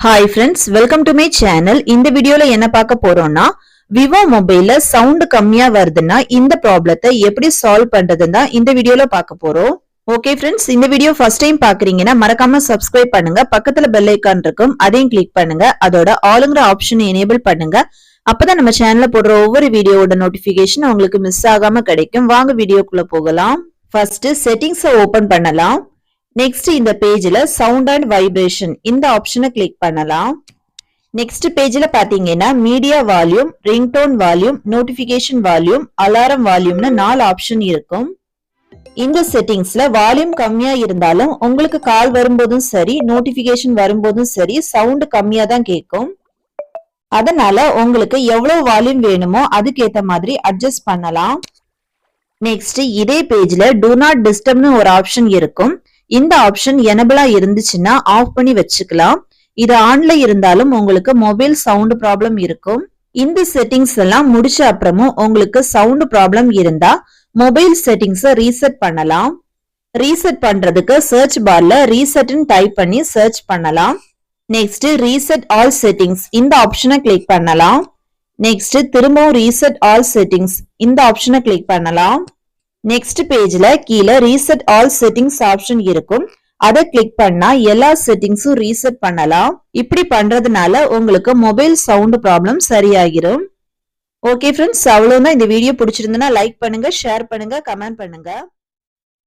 Hi friends, welcome to my channel. இந்த வீடியோல என்ன பார்க்க போறோம்னா விவோ மொபைல்ல சவுண்ட் கம்மியா வருதுன்னா இந்த ப்ராப்ளத்தை எப்படி சால்வ் பண்றதுன்னு தான் இந்த வீடியோல பார்க்க போறோம். ஓகே ஃப்ரெண்ட்ஸ், இந்த வீடியோ ஃபர்ஸ்ட் டைம் பாக்குறீங்கன்னா மறக்காம சப்ஸ்கிரைப் பண்ணுங்க. பக்கத்துல பெல் ஐகான் இருக்கும், அதையும் கிளிக் பண்ணுங்க. அதோட ஆளுங்கிற ஆப்ஷனை எனேபிள் பண்ணுங்க. அப்பதான் நம்ம சேனல்ல போடுற ஒவ்வொரு வீடியோவோட நோட்டிபிகேஷன் உங்களுக்கு மிஸ் ஆகாம கிடைக்கும். வாங்க வீடியோக்குள்ள போகலாம். ஃபர்ஸ்ட் செட்டிங்ஸை ஓபன் பண்ணலாம். நெக்ஸ்ட் இந்த பேஜ்ல சவுண்ட் அண்ட் வைப்ரேஷன் இந்த ஆப்ஷனை கிளிக் பண்ணலாம். நெக்ஸ்ட் பேஜ்ல பாத்தீங்கன்னா media volume, ringtone volume, notification volume, alarm வால்யூம்னு 4 ஆப்ஷன் இருக்கும். இந்த செட்டிங்ஸ்ல வால்யூம் கம்மியா இருந்தாலும் உங்களுக்கு கால் வரும்போதும் சரி, நோட்டிபிகேஷன் வரும்போதும் சரி சவுண்ட் கம்மியா தான் கேட்கும். அதனால உங்களுக்கு எவ்வளவு வால்யூம் வேணுமோ அதுக்கேத்த மாதிரி அட்ஜஸ்ட் பண்ணலாம். நெக்ஸ்ட் இதே பேஜ்ல டு நாட் டிஸ்டர்ப்னு ஒரு ஆப்ஷன் இருக்கும். இந்த ஆப்ஷன் எனபிளா இருந்துச்சுன்னா ஆஃப் பண்ணி வச்சுக்கலாம். இது ஆன்ல இருந்தாலும் உங்களுக்கு மொபைல் சவுண்ட் ப்ராப்ளம் இருக்கும். இந்த செட்டிங்ஸ் எல்லாம் முடிச்ச அப்புறமும் உங்களுக்கு சவுண்ட் ப்ராப்ளம் இருந்தா மொபைல் செட்டிங்ஸை ரீசெட் பண்ணலாம். ரீசெட் பண்றதுக்கு சர்ச் பார்ல ரீசெட்னு டைப் பண்ணி சர்ச் பண்ணலாம். நெக்ஸ்ட் ரீசெட் ஆல் செட்டிங்ஸ் இந்த ஆப்ஷனை கிளிக் பண்ணலாம். நெக்ஸ்ட் திரும்பவும் ரீசெட் ஆல் செட்டிங்ஸ் இந்த ஆப்ஷனை கிளிக் பண்ணலாம். நெக்ஸ்ட் பேஜ்ல கீழே ரீசெட் ஆல் செட்டிங்ஸ் ஆப்ஷன் இருக்கும். அதை கிளிக் பண்ணா எல்லா செட்டிங்ஸும் ரீசெட் பண்ணலாம். இப்படி பண்றதுனால உங்களுக்கு மொபைல் சவுண்ட் ப்ராப்ளம் சரியாகிரும். ஓகே ஃப்ரெண்ட்ஸ், அவ்வளவுதான். இந்த வீடியோ பிடிச்சிருந்தனா லைக் பண்ணுங்க, ஷேர் பண்ணுங்க, கமெண்ட் பண்ணுங்க.